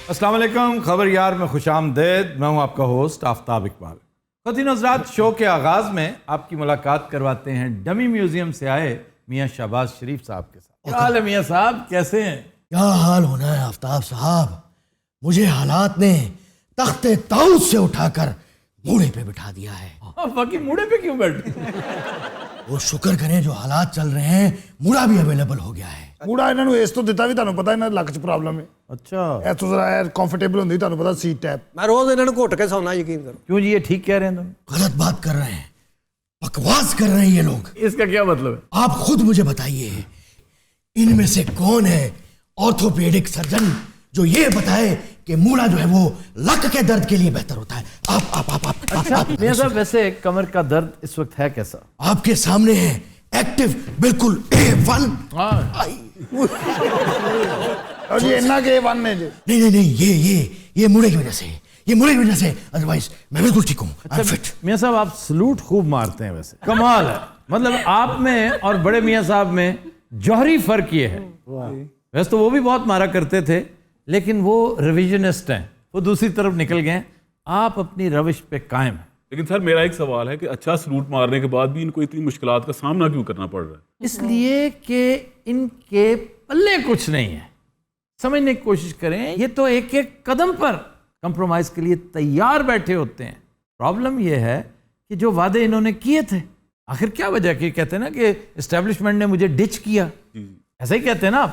अस्सलाम वालेकुम, खबर यार में खुशामदेद। मैं हूं आपका होस्ट आफ्ताब इकबाल। ख़वातीन हज़रात, शो के आगाज़ में आपकी मुलाकात करवाते हैं डमी म्यूजियम से आए मियाँ शहबाज शरीफ साहब के साथ। क्या हाल है मियाँ साहब, कैसे हैं? क्या हाल होना है आफ्ताब साहब, मुझे हालात ने तख्ते ताऊद से उठाकर मूड़े पे बिठा दिया है। बाकी मूड़े पे क्यों बैठे? वो शुक्र करें जो हालात चल रहे हैं, मूड़ा भी अवेलेबल हो गया है। मूड़ा इन्हों इस तो दिता भी ਤੁਹਾਨੂੰ ਪਤਾ ਇਹਨਾਂ ਲੱਕ 'ਚ ਪ੍ਰੋਬਲਮ ਹੈ। अच्छा, ਇੱਥੋਂ ਜ਼ਰਾ ਕੰਫਰਟੇਬਲ ਹੁੰਦੀ ਤੁਹਾਨੂੰ ਪਤਾ ਸੀਟ ਟੈਪ। मैं रोज इन्होंने घुट के सोना, यकीन करो। क्यों जी, ये ठीक कह रहे हैं तुम? गलत बात कर रहे हैं, बकवास कर रहे हैं ये लोग। इसका क्या मतलब है? आप खुद मुझे बताइए, इनमें से कौन है ऑर्थोपेडिक सर्जन जो ये बताए कि मूड़ा जो है वो लक के दर्द के लिए बेहतर होता है? आप मियाँ साहब, वैसे कमर का दर्द इस वक्त है कैसा? आपके सामने है, एक्टिव, बिल्कुल A1। और जी इन्ना के वन ने जी। नहीं, ये मूड़े की वजह से, ये मूड़े की वजह से, अदरवाइज मैं बिल्कुल ठीक हूँ। अच्छा, फिट। मियाँ साहब, आप सलूट खूब मारते हैं, वैसे कमाल है। मतलब आप में और बड़े मियाँ साहब में जौहरी फर्क ये है। वैसे तो वो भी बहुत मारा करते थे, लेकिन वो रिविजनिस्ट हैं, वो दूसरी तरफ निकल गए। आप अपनी रविश पे कायम हैं। लेकिन सर, मेरा एक सवाल है कि अच्छा सलूट मारने के बाद भी इनको इतनी मुश्किलात का सामना क्यों करना पड़ रहा है? इसलिए कि इनके पल्ले कुछ नहीं है। समझने की कोशिश करें, ये तो एक एक कदम पर कंप्रोमाइज के लिए तैयार बैठे होते हैं। प्रॉब्लम ये है कि जो वादे इन्होंने किए थे, आखिर क्या वजह की? कहते हैं ना कि एस्टेब्लिशमेंट ने मुझे डिच किया, ऐसा ही कहते हैं ना आप?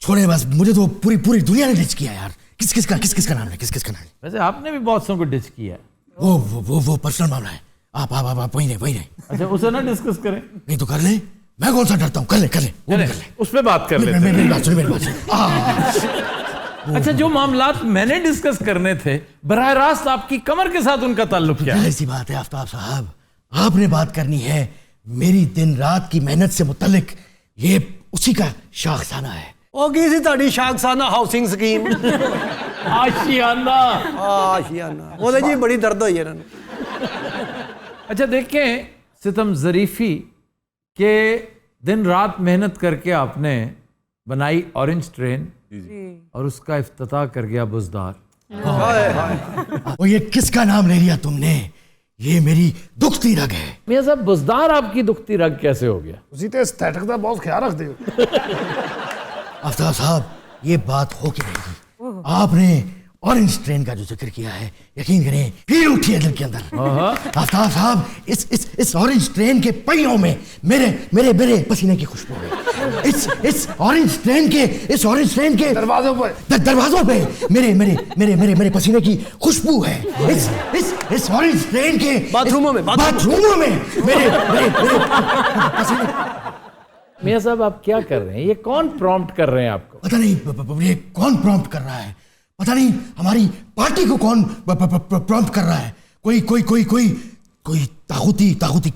छोड़े बस, मुझे तो पूरी दुनिया ने डिच किया यार। किसका नाम है? किसका नाम है? वैसे आपने भी बहुत सौ को डिच किया है। वो पर्सनल मामला है। आप वही नहीं। अच्छा, उसे ना डिस्कस करें। नहीं तो कर ले, मैं कौन सा डरता हूँ, कर ले वो भी कर ले। उस पर बात कर लेते हैं। मेरी बात सुन। अच्छा, जो मामलात मैंने डिस्कस करने थे, बराह रास्त आपकी कमर के साथ उनका ताल्लुक क्या है? ऐसी बात है आफ्ताब साहब, आपने बात करनी है मेरी दिन रात की मेहनत से मुतल्लिक, ये उसी का शाखसाना है। ਉਹ ਕੀ ਸੀ ਤੁਹਾਡੀ ਸ਼ਾਖਸਾਨਾ ਹਾਊਸਿੰਗ ਸਕੀਮ? आशियाना। ਆਸ਼ੀਆਨਾ ਉਹਦੇ ਜੀ ਬੜੀ ਦਰਦ ਹੋਈ ਇਹਨਾਂ ਨੂੰ। अच्छा देखें, सितम ज़रीफ़ी के दिन रात मेहनत करके आपने बनाई ऑरेंज ट्रेन और उसका इफ्तिताह कर गया बुज़दार। और ये किसका नाम ले लिया तुमने? ये मेरी दुखती रग है। मियाँ साहब, बुज़दार आपकी दुखती रग कैसे हो गया? ਤੁਸੀਂ ਤੇ ਐਸਥੈਟਿਕ ਦਾ ਬਹੁਤ ਖਿਆਲ ਰੱਖਦੇ ਹੋ। आफ्ताब साहब, ये बात हो के रहेगी। आपने ऑरेंज ट्रेन का जो जिक्र किया है, यकीन करें भीड़ उठी है दिल के अंदर। आफ्ताब साहब, इस ऑरेंज ट्रेन के पहियों में मेरे पसीने की खुशबू है। इस ऑरेंज ट्रेन के दरवाजों पे मेरे पसीने की खुशबू है। इस ऑरेंज ट्रेन के बाथरूमों में मेरे पसीने। मियाँ साहब, आप क्या कर रहे हैं? ये कौन प्रॉम्प्ट कर रहे हैं आपको? पता नहीं ये कौन प्रॉम्प्ट कर रहा है, पता नहीं हमारी पार्टी को कौन प्रॉम्प्ट कर रहा है। कोई तागूती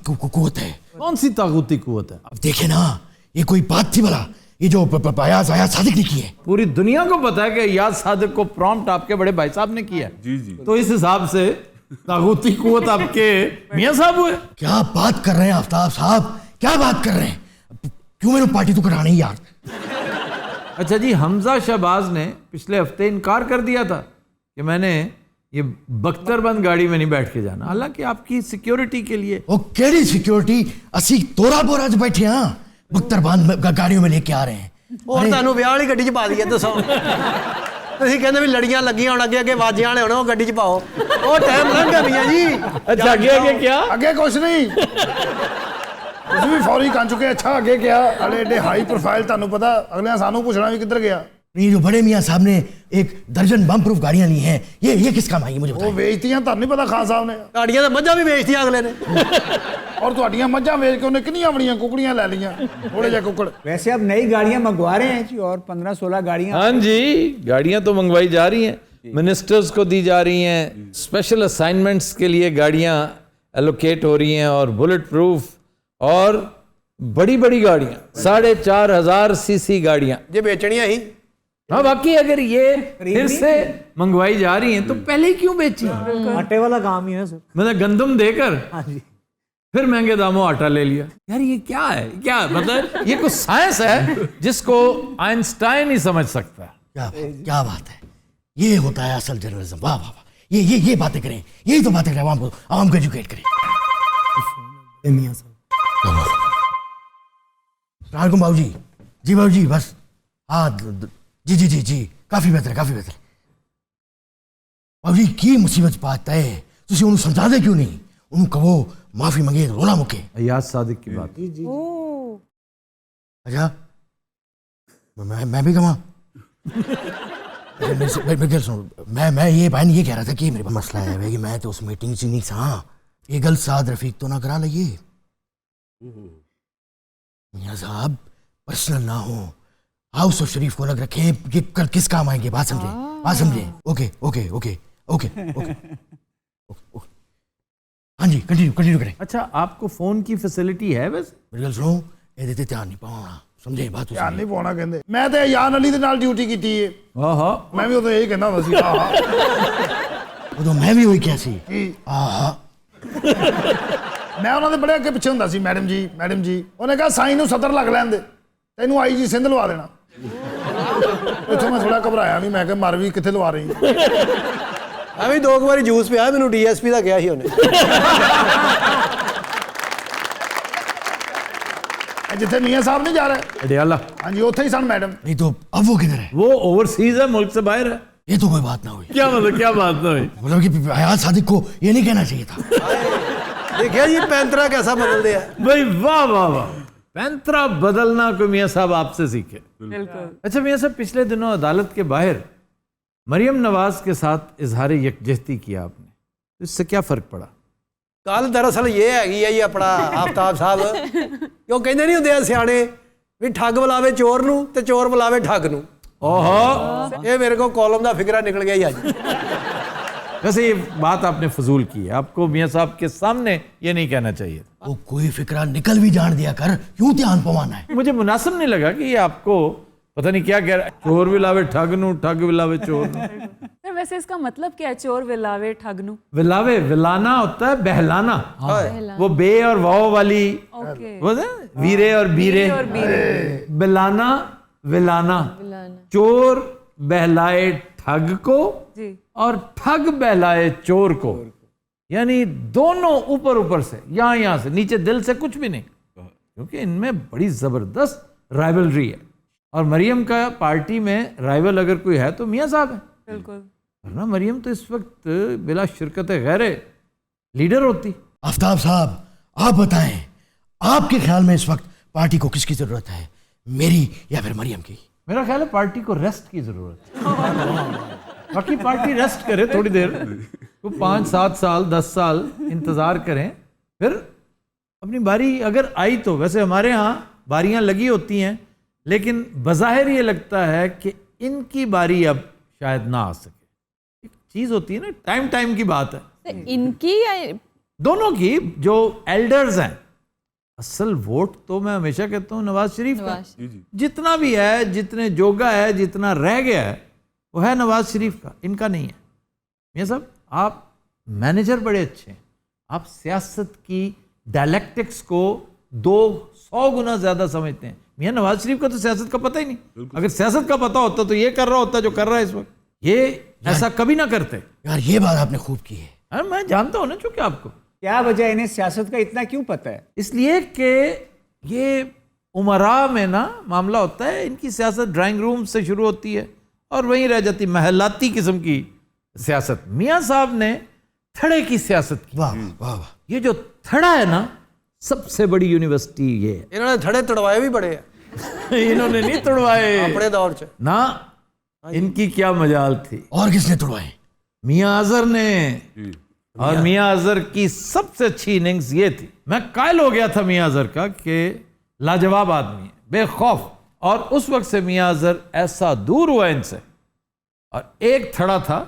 कुव्वत है। कौन सी तागूती कुव्वत है? अब देखे ना, ये कोई बात थी भला, ये जो अयाज सादिक ने की है। पूरी दुनिया को पता है कि अयाज सादिक को प्रॉम्प्ट आपके बड़े भाई साहब ने किया है। जी। तो इस हिसाब से तागूती कुव्वत आपके मियाँ साहब हुए। क्या बात कर रहे हैं आफ्ताब साहब, क्या बात कर रहे हैं? क्यों मैंने पार्टी तो करानी यार। अच्छा जी, हमजा शहबाज ने पिछले हफ्ते इनकार कर दिया था कि मैंने ये बख्तरबंद गाड़ी में नहीं बैठ के जाना, हालांकि आपकी सिक्योरिटी के लिए। वो केड़ी सिक्योरिटी, असी तोरा बोरा च बैठे हाँ, बख्तरबंद गाड़ियों में लेके आ रहे हैं। ਹੋਰ ਤੁਹਾਨੂੰ ਵਿਆਹ ਵਾਲੀ ਗੱਡੀ 'ਚ ਪਾ ਦਈਏ, ਦੱਸੋ। ਤੁਸੀਂ ਕਹਿੰਦੇ ਵੀ ਲੜੀਆਂ ਲੱਗੀਆਂ ਹੁਣ, ਅੱਗੇ ਵਾਜਿਆਂ ਵਾਲੇ ਹੁਣ, ਉਹ ਗੱਡੀ 'ਚ ਪਾਓ। ਉਹ ਟਾਈਮ ਲੰਘ ਗਿਆ ਮੀਆਂ ਜੀ। अच्छा, आगे क्या? ਅੱਗੇ ਕੁਛ ਨਹੀਂ। ਤੁਸੀਂ ਵੀ ਫੌਰੀ ਕਰ ਚੁੱਕੇ। ਅੱਛਾ ਅੱਗੇ ਗਿਆ, ਅਲੇ ਏਡੇ ਹਾਈ ਪ੍ਰੋਫਾਈਲ, ਤੁਹਾਨੂੰ ਪਤਾ ਅਗਲੇ ਸਾਨੂੰ ਪੁੱਛਣਾ ਵੀ ਕਿੱਧਰ ਗਿਆ। नहीं, जो बड़े मियाँ साहब ने 1 दर्जन बम प्रूफ गाड़ियां ली हैं, ये किस काम आई मुझे ਉਹ बताइए। ਵੇਚਤੀਆਂ, ਤੁਹਾਨੂੰ ਨਹੀਂ ਪਤਾ ਖਾਨ ਸਾਹਿਬ ਨੇ। ਗਾੜੀਆਂ ਤਾਂ ਮੱਝਾਂ ਵੀ ਵੇਚਦੀਆਂ ਅਗਲੇ ਨੇ। ਔਰ ਤੁਹਾਡੀਆਂ ਮੱਝਾਂ ਵੇਚ ਕੇ ਉਹਨੇ ਕਿੰਨੀਆਂ ਬੜੀਆਂ ਕੁਕੜੀਆਂ ਲੈ ਲਈਆਂ, ਥੋੜੇ ਜਿਹੇ ਕੁੱਕੜ। वैसे अब नई गाड़ियां मंगवा रहे हैं जी, और 15-16 गाड़ियां। हाँ जी, गाड़ियां तो मंगवाई जा रही हैं, मिनिस्टर्स को दी जा रही हैं, स्पेशल असाइनमेंट्स के लिए गाड़ियां एलोकेट हो रही हैं, और बुलेट प्रूफ और बड़ी गाड़ियां, 4,500 सीसी गाड़ियां। ਜੇ ਵੇਚਣੀਆਂ ਹੀ। हाँ, बाकी अगर ये फिर से मंगवाई जा रही हैं तो पहले ही क्यों बेची? आटे वाला काम ही है सर। मतलब गंदम देकर हाँ जी। फिर महंगे दामों आटा ले लिया। यार ये क्या है? क्या मतलब ये कुछ साइंस है जिसको आइंस्टाइन ही समझ सकता है। क्या बात है। ये होता है असल जर्नलिज्म। वाह वाह वाह, ये बातें करें, यही तो बातें करें, आवाम को एजुकेट करें। मियाँ साहब सलाम बाबू जी बाबू जी, बस हाँ जी काफी बेहतर बाबू जी की मुसीबत बात है, तुसी उन्हें समझा दे क्यों नहीं, उन्हें कहो माफी मंगे रोना मुके। अयाज सादिक की बात। अच्छा मैं भी कमा मैं ये भाई ये कह रहा था कि मेरे पास मसला है कि मैं तो उस मीटिंग से नहीं था, ये गल साद रफीक तो ना करा लइए मियाँ साहब, पर्सनल ना हो, हाउस ऑफ शरीफ को अलग रखें, कि कल किस काम आएंगे, बात समझे। ओके हाँ जी कंटिन्यू करें। अच्छा, आपको फोन की फैसिलिटी है वैसे? मेरी गल सुनो, ये देते ध्यान नहीं पाना, समझे बात? ਧਿਆਨ ਨਹੀਂ ਪਾਉਣਾ ਕਹਿੰਦੇ। ਮੈਂ ਤੇ ਅਯਾਨ ਅਲੀ ਦੇ ਨਾਲ ਡਿਊਟੀ ਕੀਤੀ ਏ। हाँ ਮੈਂ ਵੀ ਉਦੋਂ ਇਹੀ ਕਹਿੰਦਾ ਹੁੰਦਾ ਸੀ। ਆਹਾ वो तो मैं भी वही क्या सी ਕੀ आहा ਮੈਂ ਉਹਨਾਂ ਦੇ ਬੜੇ ਅੱਗੇ ਪਿੱਛੇ ਹੁੰਦਾ ਸੀ। ਮੈਡਮ ਜੀ ਉਹਨੇ ਕਿਹਾ ਸਾਈਂ ਨੂੰ ਸਦਰ ਲੱਗ ਲੈਣ ਦੇ, ਤੈਨੂੰ ਆਈ ਜੀ ਸਿੰਧ ਲਵਾ ਦੇਣਾ। ਇੱਥੋਂ ਮੈਂ ਥੋੜਾ ਘਬਰਾਇਆ ਵੀ, ਮੈਂ ਕਿਹਾ ਮਰ ਵੀ ਕਿੱਥੇ ਲਵਾ ਰਹੀ। ਮੈਂ ਵੀ 2 ਵਾਰੀ ਜੂਸ ਪਿਆ, ਮੈਨੂੰ ਡੀਐਸਪੀ ਦਾ ਕਿਹਾ ਸੀ ਉਹਨੇ। ਜਿੱਥੇ ਮੀਆਂ ਸਾਹਿਬ ਨਹੀਂ ਜਾ ਰਹੇ, अडयाला, ਹਾਂਜੀ ਉੱਥੇ ਹੀ ਸਨ ਮੈਡਮ। नहीं तो अब वो किधर है? वो ओवरसीज है, मुल्क से बाहर है। ये तो कोई बात ना हुई, क्या मतलब, क्या बात ना हुई? मतलब कि अयाज सादिक को ये नहीं कहना चाहिए था। देखिया जी पैंतरा कैसा बदलते हैं। भाई वाह वाह वाह, पैंतरा बदलना कोई मियाँ साहब आपसे सीखे। अच्छा मियाँ साहब, पिछले दिनों अदालत के बाहर मरियम नवाज के साथ इजहार यकजहती किया आपने, तो इससे क्या फर्क पड़ा? ਗੱਲ ਦਰਅਸਲ ਇਹ ਹੈਗੀ ਆ ਜੀ, ਆਪਣਾ ਆਫਤਾਬ ਸਾਹਿਬ ਕਿਉਂ ਕਹਿੰਦੇ ਨਹੀਂ ਹੁੰਦੇ ਸਿਆਣੇ ਵੀ ਠੱਗ ਬੁਲਾਵੇ ਚੋਰ ਨੂੰ ਤੇ ਚੋਰ ਬੁਲਾਵੇ ਠੱਗ ਨੂੰ। ओहो, ਇਹ ਮੇਰੇ ਕੋਲ ਕਾਲਮ ਦਾ ਫਿਕਰਾ ਨਿਕਲ ਗਿਆ ਜੀ ਅੱਜ। वैसे ये बात आपने फजूल की है, आपको मियाँ साहब के सामने ये नहीं कहना चाहिए। वो कोई फिक्रा निकल भी जान दिया कर, क्यों ध्यान पवाना है? मुझे मुनासिब नहीं लगा कि ये आपको पता नहीं क्या कह रहा है, चोर विलावे ठग नू, ठग विलावे चोर नू। सर वैसे इसका मतलब क्या है, चोर विलावे ठगनू? विलावे, विलाना होता है बहलाना, वो बे और वाव वाली, ओके। वो ना वीरे और बीरे, और बीरे। बिलाना विलाना, चोर बहलाए ठग को जी। और ठग बहलाए चोर को, यानी दोनों ऊपर से, यहाँ से नीचे, दिल से कुछ भी नहीं, क्योंकि इनमें बड़ी जबरदस्त राइवलरी है। और मरियम का पार्टी में राइवल अगर कोई है तो मियाँ साहब है, बिल्कुल। वरना मरियम तो इस वक्त बिला शिरकत गैर लीडर होती। आफ्ताब साहब आप बताएं, आपके ख्याल में इस वक्त पार्टी को किसकी जरूरत है, मेरी या फिर मरियम की? मेरा ख्याल है पार्टी को रेस्ट की जरूरत है। बाकी पार्टी रेस्ट करे थोड़ी देर, वो 5, 7 साल 10 साल इंतजार करें, फिर अपनी बारी अगर आई तो। वैसे हमारे यहाँ बारियां लगी होती हैं, लेकिन बज़ाहिर ये लगता है कि इनकी बारी अब शायद ना आ सके। एक चीज होती है ना, टाइम की बात है, तो इनकी या दोनों की। जो एल्डर्स हैं, असल वोट तो मैं हमेशा कहता हूँ नवाज शरीफ का, जितना भी है, जितने जोगा है, जितना रह गया है, वो है नवाज शरीफ का, इनका नहीं है। मियाँ साहब, आप मैनेजर बड़े अच्छे हैं, आप सियासत की डायलेक्टिक्स को 200 गुना ज्यादा समझते हैं। मियाँ नवाज शरीफ का तो सियासत का पता ही नहीं। अगर सियासत का पता होता तो ये कर रहा होता जो कर रहा है इस वक्त, ये ऐसा कभी ना करते। यार ये बात आपने खूब की है। अरे मैं जानता हूं ना चूंकि आपको, क्या वजह इन्हें सियासत का इतना क्यों पता है? इसलिए कि ये उमरा में ना मामला होता है, इनकी सियासत ड्राइंग रूम से शुरू होती है और वहीं रह जाती, महलाती किस्म की सियासत। मियाँ साहब ने थड़े की सियासत की। वाह वाह वाह, ये जो थड़ा है ना, सबसे बड़ी यूनिवर्सिटी ये है। इन्होंने थड़े तड़वाए भी बड़े हैं इन्होंने नहीं तोड़वाए अपने दौर च ना, इनकी क्या मजाल थी। और किसने तोड़वाए? मियाँ अजहर ने। और मियाँ अजहर की सबसे अच्छी इनिंग्स ये थी, मैं कायल हो गया था मियाँ अजहर का कि लाजवाब आदमी है, बेखौफ। और उस वक्त से मियाँ अजहर ऐसा दूर हुआ इनसे। और एक थड़ा था,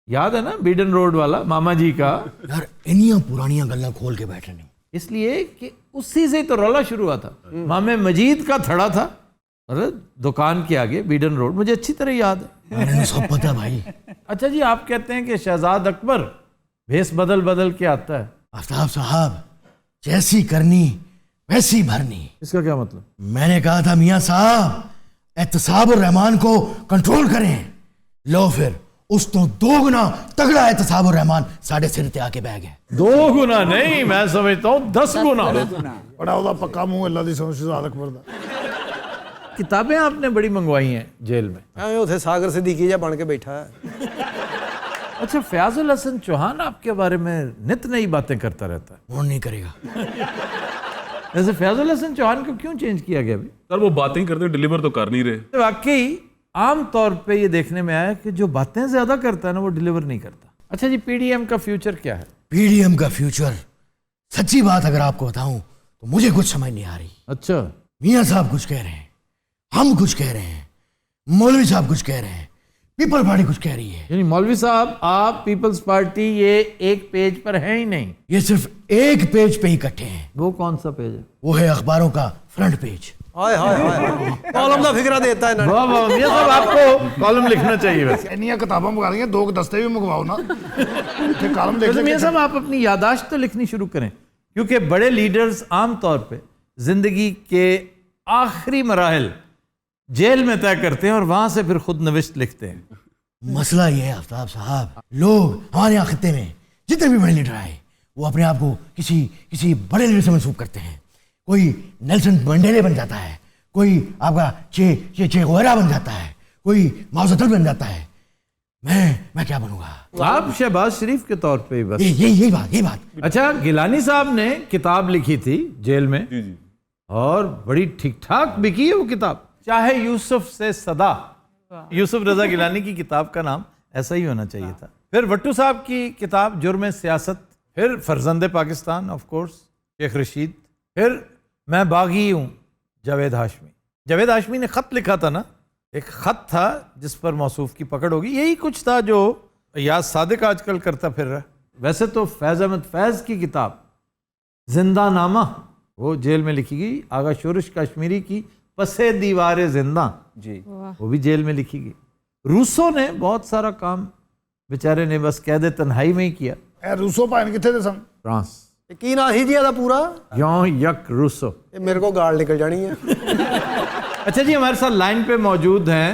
याद है ना, बीडन रोड वाला मामा जी का। यार इनियां पुरानियां गल्ला खोल के बैठे नहीं, इसलिए कि उसी से तो रौला शुरू हुआ था। मामे मजीद का थड़ा था, अरे दुकान के आगे बीडन रोड, मुझे अच्छी तरह याद है। मैंने सब पता भाई। अच्छा जी, आप कहते हैं कि शहजाद अकबर भेस बदल बदल के आता है। आफ्ताब साहब, जैसी करनी वैसी भरनी। इसका क्या मतलब? मैंने कहा था मियाँ साहब, एहतसाब और रहमान को कंट्रोल करें, लो फिर उस तो 2 गुना तगड़ा एहतसाब रहमान साढ़े सिर ते आके बह गया। 2 गुना नहीं, मैं समझता हूँ 10 गुना। बड़ा ਉਹਦਾ ਪੱਕਾ ਮੂੰਹ ਅੱਲਾ ਦੀ ਸਮਝ ਸ਼ਹਜ਼ਾਦ ਅਕਬਰ ਦਾ। किताबें आपने बड़ी मंगवाई हैं जेल में। ਐਵੇਂ ਉੱਥੇ ਸਾਗਰ ਸਿੱਦੀਕੀ ਜਿਹਾ ਬਣ ਕੇ ਬੈਠਾ ਹੈ। अच्छा, फयाजुल हसन चौहान आपके बारे में नित नई बातें करता रहता है। वो नहीं करेगा। वैसे फयाजुल हसन चौहान को क्यों चेंज किया गया अभी? सर वो बातें ही करते डिलीवर तो कर नहीं रहे। तो वाकई आम तौर पे ये देखने में आया कि जो बातें ज्यादा करता है ना वो डिलीवर नहीं करता। अच्छा जी, पीडीएम का फ्यूचर क्या है? पीडीएम का फ्यूचर, सच्ची बात अगर आपको बताऊं तो मुझे कुछ समझ नहीं आ रही। अच्छा, मियाँ साहब कुछ कह रहे हैं, हम कुछ कह रहे हैं, मौलवी साहब कुछ कह रहे हैं, पीपल पार्टी कुछ कह रही है। यानी मौलवी साहब आप पीपल्स पार्टी ये एक पेज पर है ही नहीं। ये सिर्फ एक पेज पे ही इकट्ठे हैं। वो कौन सा पेज है? वो है अखबारों का फ्रंट पेज। ਹਾਏ ਹਾਏ ਹਾਏ ਕੌਲਮ ਦਾ ਫਿਕਰਾ ਦੇ ਦਿੱਤਾ ਇਹਨਾਂ ਨੇ। वाह वाह, मियां साहब आपको कॉलम लिखना चाहिए वैसे। ਇੰਨੀਆਂ ਕਿਤਾਬਾਂ ਮੰਗਾ ਲਈਆਂ, 2 ਦਸਤੇ ਵੀ मंगवाओ ना, ਇੱਥੇ ਕਾਲਮ वैसे लिख मियां साहब आप अपनी यादाश्त तो लिखनी शुरू करें, क्योंकि बड़े लीडर्स आम तौर पे जिंदगी के आखिरी मराहल जेल में तय करते हैं और वहां से फिर खुद नविश्त लिखते हैं। मसला ये है आफ्ताब साहब, लोग हमारे यहाँ खत्ते में जितने भी बड़े लीडर आए वो अपने आप को किसी बड़े लीडर से मंसूब करते हैं। कोई नेल्सन मंडेले बन जाता है, कोई आपका चे गुवेरा बन जाता है, कोई माओ ज़ेडुंग बन जाता है। मैं क्या बनूंगा? आप शहबाज शरीफ के तौर पे ही बस। यही बात। अच्छा, गिलानी साहब ने किताब लिखी थी जेल में, जी जी। और बड़ी ठीक ठाक बिकी है वो किताब। चाहे यूसुफ से सदा, यूसुफ रजा गिलानी की किताब का नाम ऐसा ही होना चाहिए था। फिर भट्टू साहब की किताब जुर्म सियासत, फिर फर्जंद पाकिस्तान ऑफ कोर्स शेख रशीद, फिर मैं बागी हूँ जावेद हाशमी। जावेद हाशमी ने ख़त लिखा था ना, एक ख़त था जिस पर मौसूफ की पकड़ होगी। यही कुछ था जो याद सादिक आजकल करता फिर रहा। वैसे तो फैज़ अहमद फैज़ की किताब जिंदा नामा वो जेल में लिखी गई। आगा शोरश कश्मीरी की पसे दीवारे जिंदा जी, वो भी जेल में लिखी गई। रूसो ने बहुत सारा काम बेचारे ने बस कैद तन्हाई में ही किया। ਇਹ ਰੂਸੋ ਭਾਣ ਕਿੱਥੇ ਦੇ ਸਨ? फ्रांस। ਇਹ ਕੀ ਨਾਂ ਸੀ ਜੀ ਇਹਦਾ ਪੂਰਾ? यों यक रूसो। ਇਹ ਮੇਰੇ ਕੋਲ ਗਾਲ निकल जानी है। अच्छा जी, हमारे साथ लाइन पे मौजूद हैं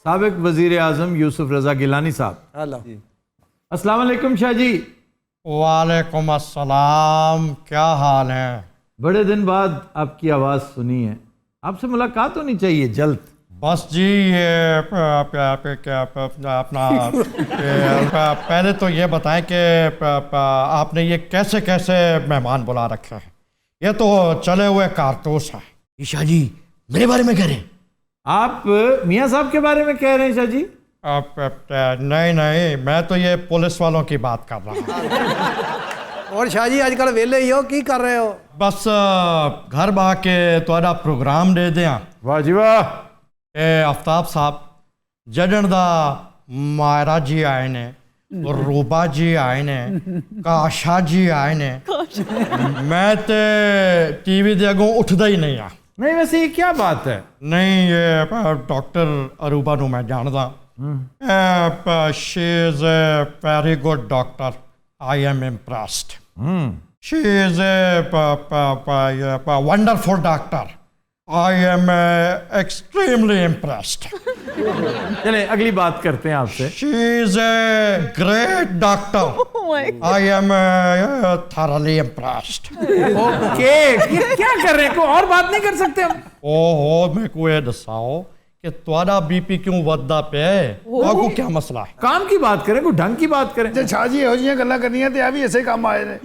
साबिक वजीर आजम यूसुफ रजा गिलानी साहब। हेलो अस्सलाम वालेकुम शाह जी। वालेकुम अस्सलाम, क्या हाल है? बड़े दिन बाद आपकी आवाज़ सुनी है, आपसे मुलाकात होनी चाहिए जल्द। बस जी ये अपना पहले तो ये बताएं कि आपने ये कैसे कैसे मेहमान बुला रखे हैं? ये तो चले हुए कारतूस है। ईशा जी मेरे बारे में कह रहे हैं? आप मियाँ साहब के बारे में कह रहे हैं शाह जी? नहीं, मैं तो ये पुलिस वालों की बात कर रहा हूँ। और शाह जी आजकल वेले ही हो, की कर रहे हो? बस घर बा के थोड़ा प्रोग्राम दे दें। वाह जी वाह। आफ्ताब साहब जडन दा मायरा जी आए ने, रूबा जी आए ने, काशा जी आए ने, मैं ते टीवी दे अगों उठदा ही नहीं आ। नहीं, वैसे ये क्या बात है? नहीं, ये डॉक्टर अरूबा नू मैं जानदा। She is a very good doctor, I am impressed. She is a wonderful doctor, I am extremely impressed. चले अगली बात करते हैं आपसे। She is a great doctor. I am thoroughly impressed. Okay, ये क्या कर रहे हैं? कोई और बात नहीं कर सकते हम? ओहो, मेरे को ये दसाओ कि तुम्हारा बीपी क्यों वधदा पे है? आपको क्या मसला है? काम की बात करें, कोई ढंग की बात करें। ਜੇ ਸ਼ਾਹ ਜੀ ਇਹੋ ਜਿਹੀਆਂ ਗੱਲਾਂ ਕਰਨੀਆਂ ਤੇ ਆ ਵੀ ਇਸੇ ਕੰਮ ਆਏ ਨੇ।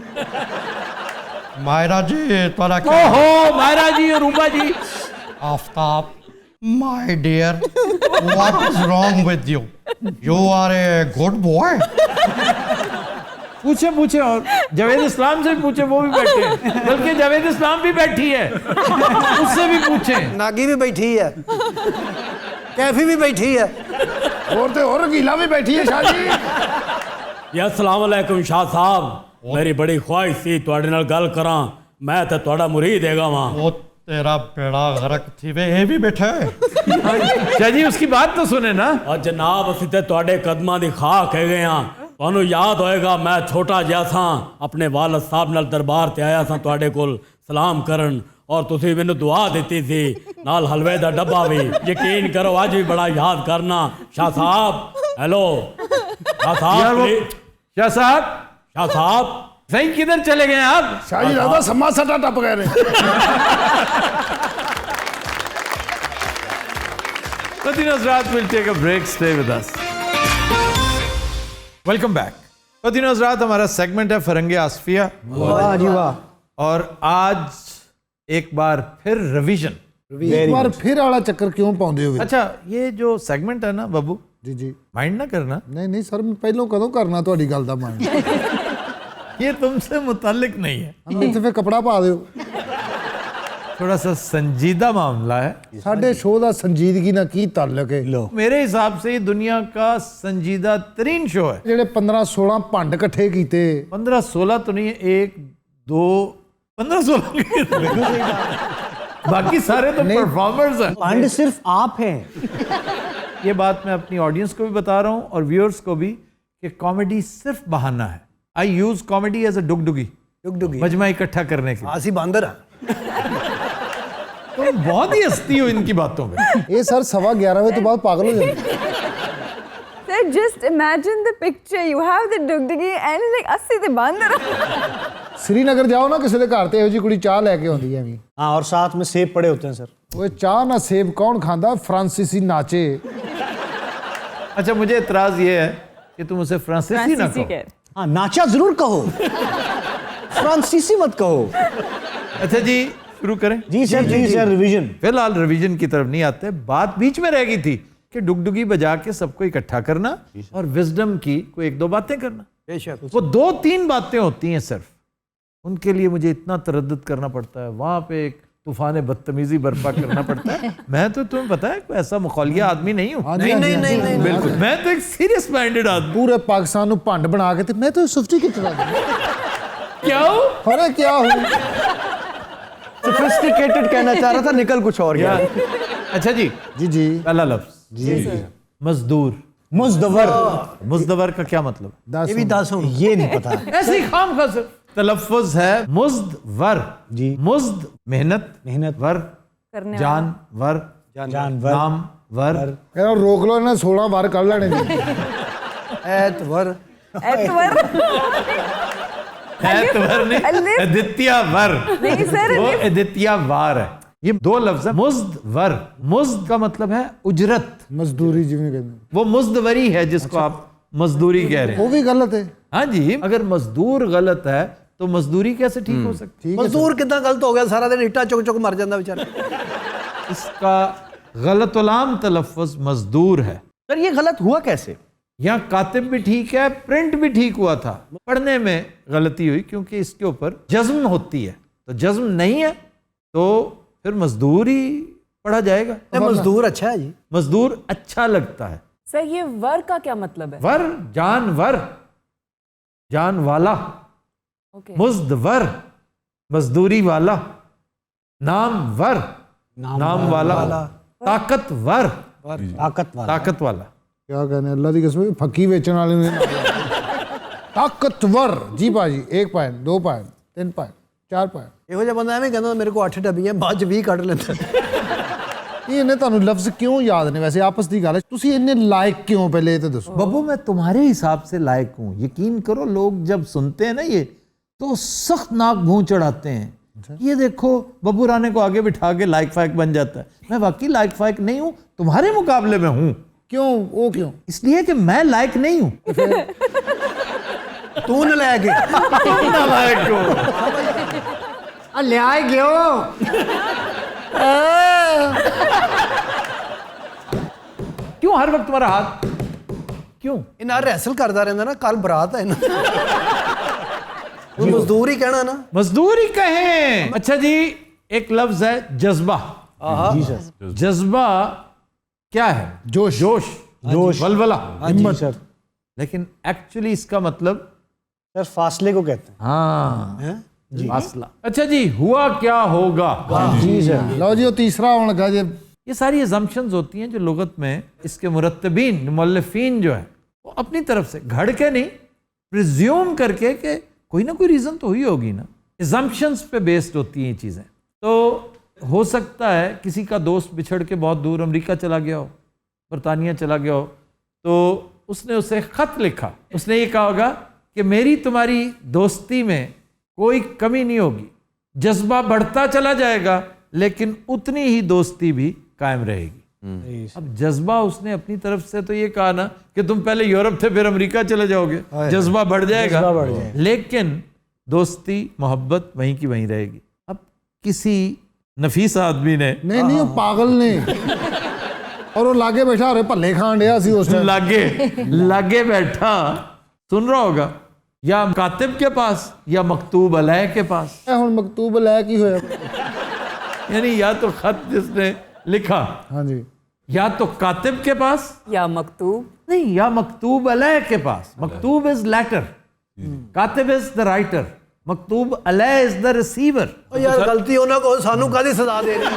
मायरा जी तुम्हारा क्या? ओहो, मायरा जी और रूबा जी। Aftab, my dear, what is wrong with you? You are a good boy. पूछे और जावेद इस्लाम से भी पूछे, वो भी बैठे हैं। बल्कि जावेद इस्लाम भी बैठी है, उससे भी पूछे। नागी भी बैठी है, कैफी भी बैठी है, ਹੋਰ ਤੇ ਹੋਰ ਰੰਗੀਲਾ ਵੀ ਬੈਠੀ ਹੈ ਸ਼ਾਹ ਜੀ। अस्सलाम वालेकुम शाह साहब, मेरी बड़ी ख्वाहिश थी तुहाडे नाल गल करां। मैं तो तुहाडा मुरीद हैगा वां। वो तेरा बेड़ा गरक थी वे, ये भी बैठा है। शाह जी उसकी बात तो सुने ना। और जनाब असीं ते तुहाडे कदमां दी खाक है गए हां। तुहानूं याद होएगा मैं छोटा जिहा सां, अपने वालद साहब नाल दरबार ते आया सां तुहाडे कोल सलाम करन, और तुसीं मैनूं दुआ दित्ती सी नाल हलवे दा डब्बा भी। यकीन करो अज भी बड़ा याद करना शाह साहब। हेलो शाह यार वो साहब शाह साहब, शाह साहब सही किधर चले गए आप? शाह जी लगदा सम्मा सटा टप गए ने। Continuous Raat will take a break. Stay with us. Welcome back. Continuous Raat हमारा सेगमेंट है फरंगे आसफिया, वाह जी वाह, और आज एक बार फिर रिवीजन। एक बार फिर वाला चक्कर क्यों पाਉਂਦੇ हो? अच्छा, ये जो सेगमेंट है ना बाबू, जी जी, माइंड ना करना, नहीं नहीं सर, मैं पहलों कदों करना ਤੁਹਾਡੀ ਗੱਲ ਦਾ ਮਾਈਂਡ। ये तुमसे मुतालिक नहीं है, हम ਇੱਥੇ ਫੇ ਕਪੜਾ ਪਾ ਦਿਓ। थोड़ा सा संजीदा मामला है। ਸਾਡੇ ਸ਼ੋਅ ਦਾ ਸੰਜੀਦਗੀ ਨਾਲ ਕੀ ਤਾल्लुक ਹੈ? मेरे हिसाब से ये दुनिया का संजीदा तरीन शो है। ਜਿਹੜੇ 15-16 ਭੰਡ ਇਕੱਠੇ ਕੀਤੇ, 15-16 तो नहीं है, 1 2 15-16 बाकी सारे तो परफॉर्मर्स हैं। पांड सिर्फ आप हैं। ये बात मैं अपनी ऑडियंस को भी बता रहा हूँ और व्यूअर्स को भी कि कॉमेडी सिर्फ बहाना है। आई यूज कॉमेडी एज अ डुगडुगी, मजमा इकट्ठा करने के लिए। ਅਸੀਂ ਬਾਂਦਰ ਆ। तुम बहुत ही हंसती हो इनकी बातों में। ਇਹ ਸਰ 11:15 ਵਜੇ ਤੋਂ ਬਾਅਦ ਪਾਗਲ ਹੋ ਜਾਂਦੇ। Sir, just imagine the picture. You have the dugdagi and it's like assi the bandar. Srinagar जाओ ना ਕਿਸੇ ਦੇ ਘਰ ਤੇ ਇਹੋ ਜੀ ਕੁੜੀ ਚਾਹ ਲੈ ਕੇ ਆਉਂਦੀ ਐਵੇਂ। हाँ, और साथ में सेब पड़े होते हैं सर। ਓਏ ਚਾਹ ਨਾ ਸੇਬ ਕੌਣ ਖਾਂਦਾ? ਫ੍ਰਾਂਸੀਸੀ ਨਾਚੇ। अच्छा, मुझे इतराज ये है कि तुम उसे फ्रांसीसी ना Francisi कहो। keh. हाँ, नाचा जरूर कहो, फ्रांसीसी मत कहो। अच्छा जी, शुरू करें। जी सर, रिवीजन। फिलहाल रिवीजन की तरफ नहीं आते। बात बीच में रह गई थी कि डुगडुगी बजा के सबको इकट्ठा करना और विजडम की कोई 1-2 बातें करना। ਬੇਸ਼ੱਕ वो 2-3 बातें होती हैं सिर्फ, उनके लिए मुझे इतना तरद्दुद करना पड़ता है, वहां पे एक तूफान बदतमीजी बर्पा करना पड़ता है। मैं तो तुम्हें पता है कोई ऐसा मुखौलिया आदमी नहीं हूँ। ਨਹੀਂ बिल्कुल, मैं तो एक सीरियस माइंडेड आदमी। ਪੂਰੇ ਪਾਕਿस्तान ਨੂੰ ਭੰਡ ਬਣਾ ਕੇ ਤੇ ਮੈਂ ਤਾਂ ਸੋਫਿਸटिकेटेड क्या हूँ? अरे क्या हूँ? सोफिस्टिकेटेड कहना चाह रहा था, निकल कुछ और गया। अच्छा जी, जी जी पहला लफ्ज जी मजदूर। मुजदवर, मुजदवर का क्या मतलब? ਇਹ ਵੀ ਦੱਸ ਹੁਣ। ये नहीं पता। ऐसे ही खाम खा सिर्फ तलफ्फुज है मुजदवर जी। मुजद मेहनत, मेहनत, वर करने जानवर, जानवर, नाम वर। ਕਹਿੰਦਾ ਰੋਕ ਲਓ ਇਹਨਾਂ 16 ਵਾਰ ਕੱਢ ਲੈਣੇ ਜੀ। ਐਤਵਾਰ Etwar. ऐतवार नहीं, अलिफ। आदित्य वर। नहीं सर, वो अलिफ। आदित्य वार है। ये 2 लफ्ज है। मुजदवर, मुजद का मतलब है उजरत। ਮਜ਼ਦੂਰੀ ਜਿਵੇਂ ਕਹਿੰਦੇ, वो मुजदवरी है जिसको आप मजदूरी कह रहे हैं। ਉਹ ਵੀ ਗਲਤ ਹੈ। हाँ जी, अगर मजदूर गलत है तो मजदूरी कैसे ठीक हो सकती ठीक है ਮਜ਼ਦੂਰ ਕਿੱਦਾਂ ਗਲਤ ਹੋ ਗਿਆ? ਸਾਰਾ ਦਿਨ ਇੱਟਾਂ ਚੁੱਕ ਚੁੱਕ ਮਰ ਜਾਂਦਾ ਵਿਚਾਰਾ। है? इसका गलतुलाम तलफ्फुज मजदूर है। सर ये गलत हुआ कैसे? यहाँ कातिब भी ठीक है, प्रिंट भी ठीक हुआ था, पढ़ने में गलती हुई क्योंकि इसके ऊपर जज्म होती है, तो जज्म नहीं है तो फिर मजदूर ही पढ़ा जाएगा। ਇਹ ਮਜ਼ਦੂਰ ਅੱਛਾ ਹੈ ਜੀ। मजदूर अच्छा लगता है। सर ये वर का क्या मतलब है? वर जानवर, जान वाला, Okay. मुजदवर मजदूरी वाला, नाम वर नाम वाला, ताकतवर ताकत वाला। ताकत वाला। क्या कहने अल्लाह की कसम फकी बेचने वाले ने ताकतवर जी भाजी। 1 पॉइंट 2 पॉइंट 3 पॉइंट 4 पॉइंट। ਇਹੋ ਜਿਹਾ ਬੰਦਾ ਐਵੇਂ ਕਹਿੰਦਾ ਮੇਰੇ ਕੋਲ 8 ਡੱਬੀਆਂ, ਬਾਅਦ ਚ 20 ਕੱਢ ਲੈਂਦਾ। ਇਹ ਇਹਨੇ ਤੁਹਾਨੂੰ ਲਫ਼ਜ਼ ਕਿਉਂ ਯਾਦ ਨੇ? ਵੈਸੇ ਆਪਸ ਦੀ ਗੱਲ ਹੈ, ਤੁਸੀਂ ਇੰਨੇ ਲਾਇਕ ਕਿਉਂ ਪਹਿਲੇ ਇਹ ਤਾਂ ਦੱਸੋ। बब्बू, मैं तुम्हारे हिसाब से लायक हूं। यकीन करो, लोग जब सुनते हैं ना ये तो सख्त नाक भूं चढ़ाते हैं। ये देखो, बब्बू राणे को आगे बिठा के लायक फायक बन जाता है। मैं वाकई लायक फायक नहीं हूं, तुम्हारे मुकाबले में हूं। क्यों? वो क्यों? इसलिए कि मैं लायक नहीं हूं। ਤੂੰ ਨਾ ਲੈ ਕੇ तुम नालायक हो। ले आए गयो। क्यों हर वक्त तुम्हारा हाथ क्यों? ਇਹ ਨਾਲ ਰੈਸਲ ਕਰਦਾ ਰਹਿੰਦਾ ਨਾ। ਕੱਲ ਬਰਾਤ ਹੈ ਇਹਨਾਂ ਉਹ ਮਜ਼ਦੂਰ ਹੀ ਕਹਿਣਾ ਨਾ। मजदूर ही कहें। अच्छा जी, एक लफ्ज है जज्बा। जी सर। जज्बा क्या है? जोश। जोश, जोश, वलवला, हिम्मत सर। लेकिन एक्चुअली इसका मतलब सर फासले को कहते हाँ फासला। अच्छा जी, हुआ क्या होगा? हैं। जी सर। लो जी वो तीसरा होने लगा जी। ये सारी असम्पशंस होती हैं जो लुगत में इसके मुरत्तबीन मुअल्लिफीन जो है वो अपनी तरफ से घड़ के नहीं, प्रिज्यूम करके कि कोई ना कोई रीज़न तो हुई होगी ना। असम्पशंस पे बेस्ड होती हैं ये चीज़ें। तो हो सकता है किसी का दोस्त बिछड़ के बहुत दूर अमेरिका चला गया हो, बरतानिया चला गया हो, तो उसने उसे खत लिखा। उसने ये कहा होगा कि मेरी तुम्हारी दोस्ती में कोई कमी नहीं होगी, जज्बा बढ़ता चला जाएगा लेकिन उतनी ही दोस्ती भी कायम रहेगी। अब जज्बा उसने अपनी तरफ से तो ये कहा ना कि तुम पहले यूरोप थे फिर अमेरिका चले जाओगे, जज्बा बढ़ जाएगा, लेकिन दोस्ती मोहब्बत वहीं की वहीं रहेगी। अब किसी नफीस आदमी ने नहीं वो पागल ने और वो लागे बैठा अरे भल्ले खान डया सी उस टाइम लागे बैठा सुन रहा होगा, या कातिब के पास या मकतूब अलैह के पास। हुन मकतूब अलैह की होया, यानी या तो खत जिसने लिखा, हाँ जी, या तो कातिब के पास, या मकतूब नहीं, या मकतूब अलैह के पास। मकतूब इज लेटर, कातिब इज द राइटर, मकतूब अलैह इज द रिसीवर। ਉਹ ਯਾਰ ਗਲਤੀ ਉਹਨਾਂ ਕੋਲ ਸਾਨੂੰ ਕਾਹਦੀ ਸਜ਼ਾ ਦੇ ਰਹੀ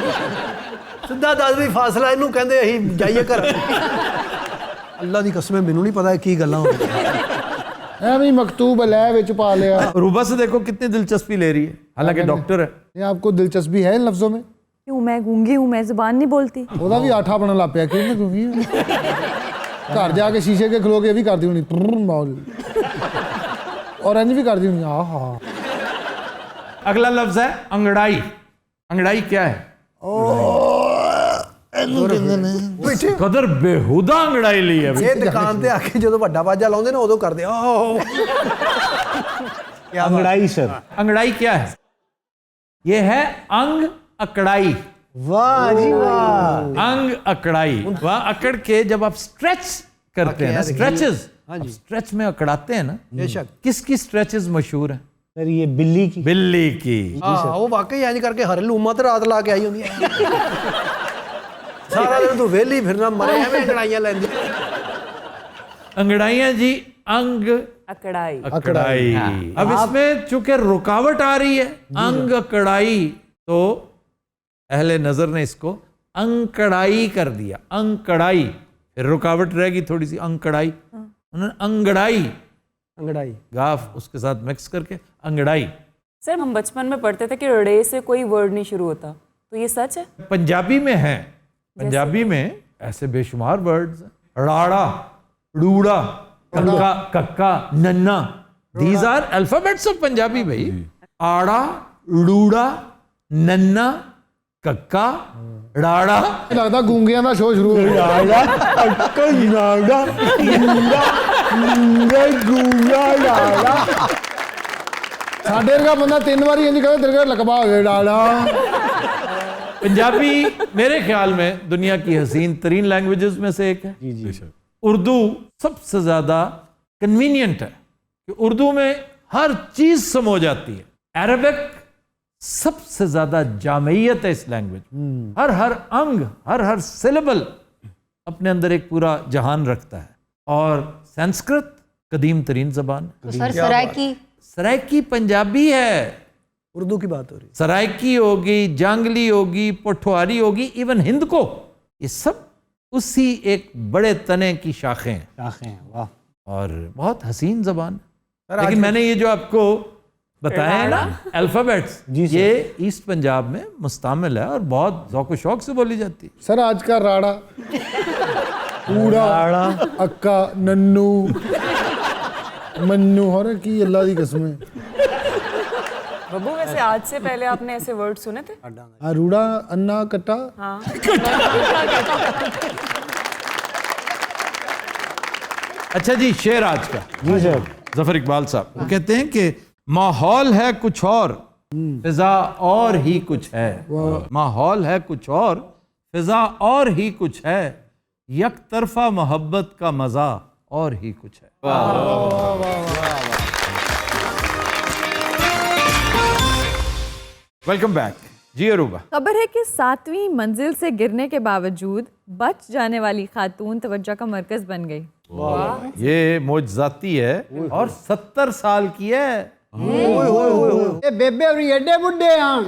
ਸਿੱਧਾ ਦੱਸ ਵੀ ਫਾਸਲਾ ਇਹਨੂੰ ਕਹਿੰਦੇ ਅਸੀਂ ਜਾਈਏ ਘਰ ਅੱਲਾ ਦੀ ਕਸਮ ਮੈਨੂੰ ਨਹੀਂ ਪਤਾ ਕੀ ਗੱਲਾਂ ਹੋ ਰਹੀਆਂ ਐਵੇਂ मकतूब अलैह विच पा लिया। रूबा से देखो कितनी दिलचस्पी ले रही है, हालांकि डॉक्टर है। ये आपको दिलचस्पी है इन लफ्जों में? क्यों, मैं गूंगी हूँ, मैं जुबान नहीं बोलती। ਉਹਦਾ ਵੀ ਆਠਾ ਬਣਨ ਲੱਗ ਪਿਆ, ਕਿਉਂ ਨਾ ਕਿਉਂਕਿ ਘਰ ਜਾ ਕੇ ਸ਼ੀਸ਼ੇ ਕੇ ਖਲੋ ਕੇ ਵੀ ਕਰਦੀ ਹੋਣੀ ਮੌਲ और इंज भी करती होनी। आहा, अगला लफ्ज है अंगड़ाई। अंगड़ाई क्या है? कदर बेहुदा अंगड़ाई ली है। ਇਹ ਦੁਕਾਨ ਤੇ ਆ ਕੇ ਜਦੋਂ ਵੱਡਾ ਬਾਜਾ ਲਾਉਂਦੇ ਨੇ ਉਦੋਂ ਕਰਦੇ ਆਹ अंगड़ाई सर। अंगड़ाई क्या है? ये है अंग अकड़ाई। वाह जी वाह। अंग अकड़ाई, वहां अकड़ के जब आप स्ट्रेच करते हैं ना, स्ट्रेचेस, स्ट्रेच में अकड़ाते हैं ना, बेशक। किसकी स्ट्रेचेस मशहूर है? सर ये बिल्ली की। बिल्ली की। ਹਾਂ ਉਹ ਵਾਕਈ ਇੰਜ ਕਰਕੇ ਹਰ ਲੂਮਾ ਤੇ ਰਾਤ ਲਾ ਕੇ ਆਈ ਹੁੰਦੀ ਹੈ ਸਾਰਾ ਦਿਨ ਤੂੰ ਵਿਹਲੀ ਫਿਰਨਾ ਮਰੇ ਐਵੇਂ ਲੜਾਈਆਂ ਲੈਂਦੀ अंगड़ाइयां जी, अंग अकड़ाई। अकड़ाई। अब इसमें चूंकि रुकावट आ रही है, अंग अकड़ाई, तो अहले नजर ने इसको अंकड़ाई कर दिया। अंकड़ाई, फिर रुकावट रहेगी थोड़ी सी, अंकड़ाई, उन्होंने अंगड़ाई, ਅੰਗੜਾਈ गाफ उसके साथ मिक्स करके अंगड़ाई। सर हम बचपन में पढ़ते थे कि रे से कोई वर्ड नहीं शुरू होता, तो ये सच है? पंजाबी में है, पंजाबी में ऐसे बेशुमार वर्ड्स हैं। राड़ा, रूड़ा, कक्का, कक्का, नन्ना, these are alphabets of Punjabi भाई। आड़ा, रूड़ा, नन्ना, कक्का, राड़ा। लगता गूंगियां ਦਾ ਸ਼ੋਅ ਸ਼ੁਰੂ ਹੋ ਗਿਆ। राड़ा अक्का नाड़ा नूड़ा नूड़ा गूंगा राड़ा। ਸਾਡੇ ਵਰਗਾ ਬੰਦਾ 3 ਵਾਰੀ ਇੰਜ ਕਹੇ ਤੇਰੇ ਲਕਬਾ ਹੋ ਗਿਆ ਡਾਲਾ। पंजाबी मेरे ख्याल में दुनिया की हसीन तरीन लैंग्वेजेस में से एक है। उर्दू सबसे ज्यादा कन्वीनियंट है कि उर्दू में हर चीज समो जाती है। अरबिक सबसे ज्यादा जामयत है इस लैंग्वेज, हर अंग, हर सिलेबल अपने अंदर एक पूरा जहान रखता है। और संस्कृत कदीम तरीन जबान। तो सर सराइकी पंजाबी है। उर्दू की बात हो रही सराइकी होगी, जांगली होगी, पोठवारी होगी, इवन हिंद को, ये सब उसी एक बड़े तने की शाखें हैं। वाह। और बहुत हसीन जबान। लेकिन मैंने ये जो आपको बताया है ना अल्फाबेट्स, ये ईस्ट पंजाब में मुस्तामिल है और बहुत ज़ौक़ व शौक से बोली जाती है। सर आज का राड़ा, ऊड़ा, अक्का, नन्नू, मन्नू हो रहा की अल्लाह दी कसम है। बब्बू वैसे आज से पहले आपने ऐसे वर्ड सुने थे? रूड़ा, अन्ना, कट्टा। हाँ। अच्छा जी, शेर आज का। जी सर। जफर इकबाल साहब वो कहते हैं कि माहौल है कुछ और, फिजा और ही कुछ है। माहौल है कुछ और, फिजा और ही कुछ है, यक तरफा मोहब्बत का मजा और ही कुछ है। वेलकम बैक जी अरूबा। खबर है कि 7वीं मंजिल से गिरने के बावजूद बच जाने वाली खातून तवज्जो का मरकज बन गई। ये मौजज़ाती है और 70 साल की है। ये बेबे और एडे बुड्ढे हैं।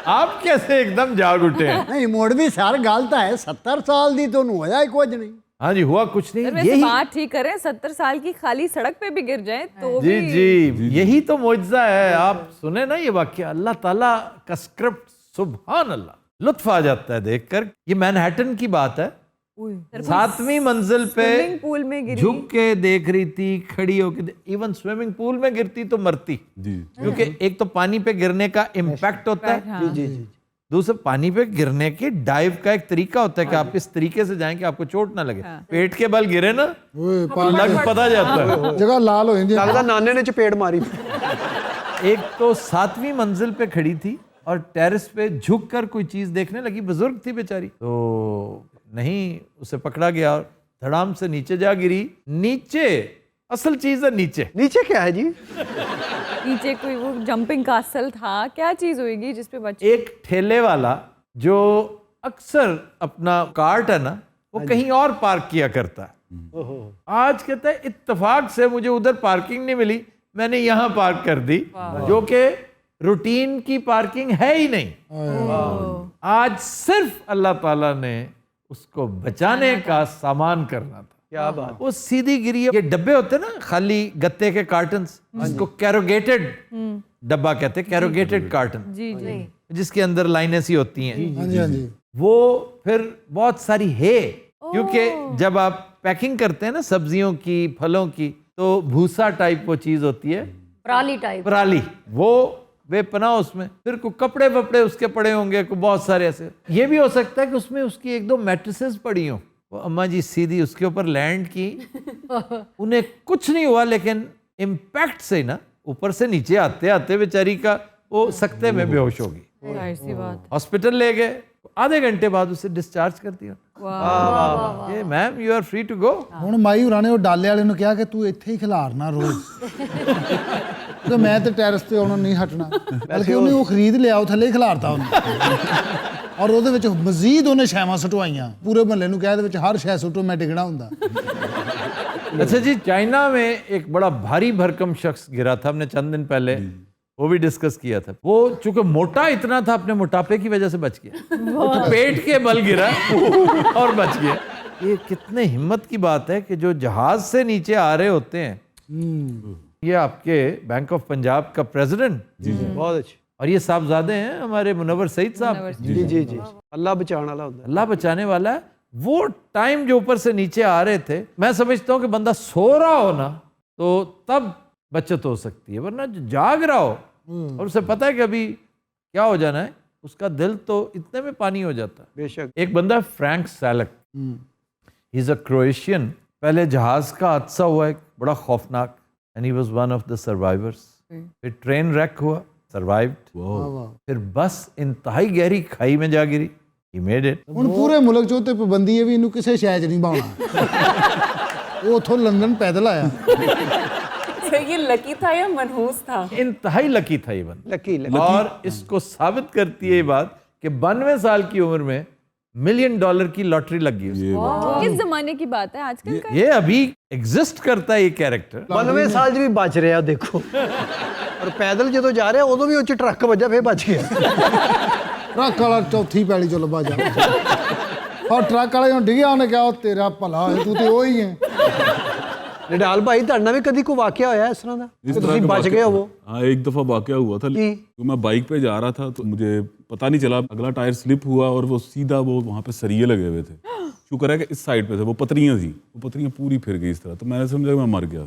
आप कैसे एकदम जाग उठे हैं? नहीं मोड़वी सार गालता है 70 साल दी तो होया ही कुछ नहीं। हाँ जी, हुआ कुछ नहीं। वैसे बात ठीक करें, 70 साल की खाली सड़क पे भी गिर जाए तो जी भी... जी, यही तो मौजज़ा है। आप सुने ना ये वाक़या, अल्लाह ताला का स्क्रिप्ट, सुभान अल्लाह, लुत्फ आ जाता है देखकर। ये मैनहट्टन की बात है, 7वीं मंजिल पे स्विमिंग पूल में गिरी। झुक के देख रही थी, खड़ी होके, इवन स्विमिंग पूल में गिरती तो मरती, जी क्योंकि एक तो पानी पे गिरने का इम्पैक्ट होता है, हाँ। जी दूसरा पानी पे गिरने के डाइव का एक तरीका होता है कि आप इस तरीके से जाएं कि आपको चोट ना लगे। पेट के बल गिरे ना तो लग पता जाता है। जगह लाल हो जाती है। लगता नाने ने चपेट मारी। एक तो 7वीं मंजिल पे खड़ी थी और टेरेस पे झुक कर कोई चीज देखने लगी, बुजुर्ग थी बेचारी, तो नहीं, उसे पकड़ा गया और धड़ाम से नीचे जा गिरी। नीचे असल चीज है, नीचे नीचे क्या है जी? नीचे कोई वो जंपिंग कासल था, क्या चीज होगी जिसपे बच्चे। एक ठेले वाला जो अक्सर अपना कार्ट है ना वो कहीं और पार्क किया करता है, आज कहता है इत्तेफाक से मुझे उधर पार्किंग नहीं मिली, मैंने यहां पार्क कर दी, जो कि रूटीन की पार्किंग है ही नहीं। आज सिर्फ अल्लाह ताला ने उसको बचाने का सामान करना था। क्या बात। वो सीधी गिरी। ये डब्बे होते हैं ना खाली गत्ते के कार्टन, जिसको कैरोगेटेड डब्बा कहते हैं, कैरोगेटेड कार्टन, जी जी, जिसके अंदर लाइनें सी होती हैं। हाँ जी हाँ जी। वो फिर बहुत सारी है, क्योंकि जब आप पैकिंग करते हैं ना सब्जियों की, फलों की, तो भूसा टाइप वो चीज होती है, पराली टाइप, पराली, वो बेपनाह उसमें। फिर को कपड़े वपड़े उसके पड़े होंगे, को बहुत सारे ऐसे। ये भी हो सकता है कि उसमें उसकी 1-2 मैट्रेसेस पड़ी हों, वो अम्मा जी सीधी उसके ऊपर लैंड की, उन्हें कुछ नहीं हुआ, लेकिन इम्पैक्ट से ना ऊपर से नीचे आते आते बेचारी का वो सकते में बेहोश होगी। जाहिर सी बात। हॉस्पिटल ले गए, आधे घंटे बाद उसे डिस्चार्ज कर दिया। ये ma'am you are free to go. ਹੁਣ ਮਾਈ ਹੋਰਾਂ ਨੇ ਉਹ ਡਾਲੇ ਵਾਲੇ ਨੂੰ ਕਿਹਾ ਕਿ ਤੂੰ ਇੱਥੇ ਹੀ ਖਿਲਾਰਨਾ ਰੋਜ਼, ਤੇ ਮੈਂ ਤੇ ਟੈਰਸ ਤੇ ਆਉਣਾ ਨਹੀਂ ਹਟਣਾ, ਬਲਕਿ ਉਹਨੇ ਉਹ ਖਰੀਦ ਲਿਆ, ਉਹ ਥੱਲੇ ਹੀ ਖਿਲਾਰਤਾ ਉਹਨੇ, ਔਰ ਉਹਦੇ ਵਿੱਚ ਮਜ਼ੀਦ ਉਹਨੇ ਸ਼ੈਵਾਂ ਸੁਟਵਾਈਆਂ। ਪੂਰੇ ਮਹੱਲੇ ਨੂੰ ਕਹਿ ਦੇ ਵਿੱਚ ਹਰ ਸ਼ੈ ਸੁੱਟੋ, ਮੈਂ ਡਿੱਗਣਾ ਹੁੰਦਾ। अच्छा जी, चाइना में एक बड़ा भारी भरकम शख्स गिरा था, हमने चंद दिन पहले वो भी डिस्कस किया था। वो चूंकि मोटा इतना था, अपने मोटापे की वजह से बच गया, वो तो पेट के बल गिरा और बच गया। ये कितने हिम्मत की बात है कि जो जहाज से नीचे आ रहे होते हैं, ये आपके बैंक ऑफ पंजाब का प्रेसिडेंट, बहुत अच्छे, और ये साहबजादे हैं हमारे मुनव्वर सईद साहब। जी जी जी, अल्लाह बचाने वाला होता है। अल्लाह बचाने वाला है। वो टाइम जो ऊपर से नीचे आ रहे थे, मैं समझता हूँ कि बंदा सो रहा हो ना तो तब बचत हो सकती है, वरना जो जाग रहा हो और उसे पता है कि अभी क्या हो जाना है, उसका दिल तो इतने में पानी हो जाता है। बेशक। एक बंदा Frank Selak, he is a Croatian. पहले जहाज का हादसा हुआ एक बड़ा खौफनाक, and he was one of the survivors. फिर ट्रेन रैक हुआ, सर्वाइव्ड। फिर बस इंतहाई गहरी खाई में जा गिरी, he made it। ਹੁਣ ਪੂਰੇ ਮੁਲਕ 'ਚ ਉੱਤੇ ਪਾਬੰਦੀ ਹੈ ਵੀ ਇਹਨੂੰ ਕਿਸੇ ਸ਼ੈ 'ਚ ਨਹੀਂ ਬਾਉਣਾ। ਉਹ ਉੱਥੋਂ ਲੰਡਨ ਪੈਦਲ ਆਇਆ। तो ये लकी था या मनहूस था? इंतहाई लकी था ये बंदा। लकी और इसको साबित करती है ये बात कि 92 साल की उम्र में $1 मिलियन की लॉटरी लग गई उसको। किस जमाने की बात है आजकल का? ये अभी एग्जिस्ट करता है ये कैरेक्टर। 92 साल च भी बच रहा देखो, और पैदल जो जा रहे उदों भी उच्च ट्रक वजा, फिर बच गया। ਟਰੱਕ ਵਾਲਾ ਚੌਥੀ ਪੈਲੀ 'ਚੋਂ ਲੱਭਾ ਜਾ, ਔਰ ਟਰੱਕ ਵਾਲੇ ਨੂੰ ਡਿੱਗਿਆ, ਉਹਨੇ ਕਿਹਾ ਉਹ ਤੇਰਾ ਭਲਾ ਹੋਏ, ਤੂੰ ਤੇ ਉਹ ਹੀ ਹੈ। निडाल भाई ਤੁਹਾਡੇ ਨਾਲ ਵੀ ਕਦੀ ਕੋਈ ਵਾਕਿਆ ਹੋਇਆ ਇਸ ਤਰ੍ਹਾਂ ਦਾ ਕਿ ਤੁਸੀਂ बच गए हो? हाँ, एक दफ़ा वाकया हुआ था। तो मैं बाइक पे जा रहा था तो मुझे पता नहीं चला, अगला टायर स्लिप हुआ और वो सीधा वो वहाँ पे सरिये लगे हुए थे। शुक्र है कि इस साइड पे थे, वो पतरियाँ थी, वो पतरियाँ पूरी फिर गई इस तरह, तो मैंने समझा मैं मर गया।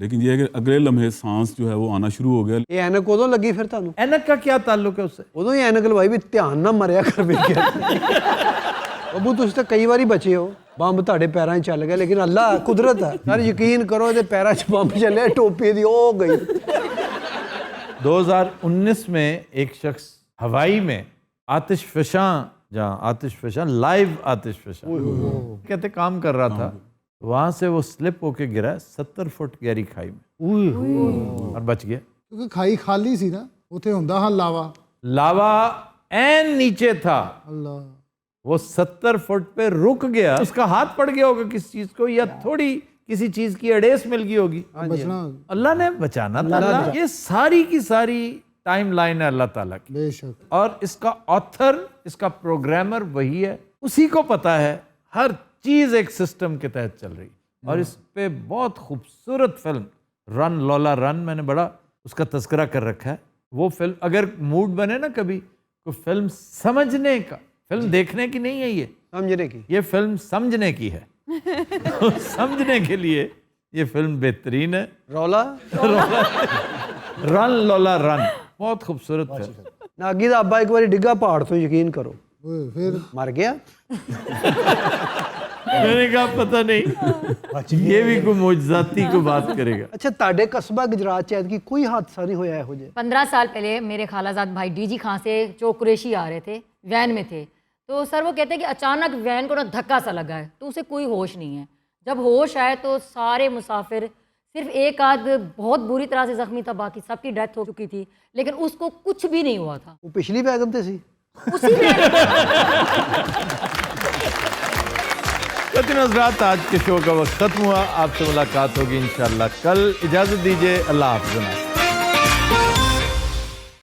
लेकिन ये है कि अगले लम्हे सांस जो है वो आना शुरू हो गया। ਇਹ ਐਨਕ ਉਦੋਂ ਲੱਗੀ ਫਿਰ ਤੁਹਾਨੂੰ? एनक का क्या ताल्लुक है उससे? ਉਦੋਂ ਹੀ ਐਨਕ ਲਵਾਈ ਵੀ ਧਿਆਨ ਨਾਲ ਮਰਿਆ ਕਰ ਵੀ ਗਿਆ। ਬੱਬੂ ਤੁਸੀਂ ਤਾਂ ਕਈ ਵਾਰੀ ਬਚੇ ਹੋ, ਬੰਬ ਤੁਹਾਡੇ ਪੈਰਾਂ 'ਚ ਚੱਲ ਗਿਆ, ਲੇਕਿਨ ਅੱਲਾ ਕੁਦਰਤ ਹੈ ਸਰ, ਯਕੀਨ ਕਰੋ ਇਹਦੇ ਪੈਰਾਂ 'ਚ ਬੰਬ ਚੱਲਿਆ, ਟੋਪੀ ਦੀ ਉਹ ਗਈ। 2019 में एक शख्स हवाई में आतिश फशां, जहाँ आतिश फशां लाइव आतिश फशां कहते काम कर रहा था, वहां से वो स्लिप होके गिरा 70 फुट गहरी खाई में और बच गया। ਕਿਉਂਕਿ ਖਾਈ ਖਾਲੀ ਸੀ ਨਾ, ਉੱਥੇ ਹੁੰਦਾ ਹਾਂ ਲਾਵਾ। लावा एन नीचे था, ਅੱਲਾ, वो 70 फुट पे रुक गया। उसका हाथ पड़ गया होगा किसी चीज को, या थोड़ी किसी चीज की अड़ेस मिल गई होगी, ਬਚਣਾ अल्लाह ने बचाना था। ये सारी की सारी टाइम लाइन है अल्लाह ताला की, ਬੇਸ਼ੱਕ। और इसका ऑथर, इसका प्रोग्रामर वही है, उसी को पता है हर चीज एक सिस्टम के तहत चल रही। और इस पे बहुत खूबसूरत फिल्म रन लौला रन, मैंने बड़ा उसका तस्करा कर रखा है। वो फिल्म अगर मूड बने ना कभी, तो फिल्म समझने का, फिल्म देखने की नहीं है ये, समझने की। ये फिल्म समझने की है। तो समझने के लिए ये फिल्म बेहतरीन है। रौला रन लोला रन, बहुत खूबसूरत है। नागी दा अब्बा एक बार डिग्गा पहाड़ तो यकीन करो फिर मर गया। मैंने कहा पता नहीं, ये भी कोई मौजजाती को बात करेगा। अच्छा ताडे कस्बा गुजरात च की कोई हादसा नहीं होया हो जे? 15 साल पहले मेरे खालाजाद भाई डीजी खां से जो कुरैशी आ रहे थे, वैन में थे, तो सर वो कहते हैं कि अचानक वैन को ना धक्का सा लगा है, तो उसे कोई होश नहीं है। जब होश आए तो सारे मुसाफिर, सिर्फ एक आध बहुत बुरी तरह से जख्मी था, बाकी सबकी डेथ हो चुकी थी, लेकिन उसको कुछ भी नहीं हुआ था। वो पिछली बैगम थे सी उसी हज़रात, आज के शो का वक्त खत्म हुआ। आपसे मुलाकात होगी इंशाल्लाह कल। इजाज़त दीजिए, अल्लाह हाफ़िज़।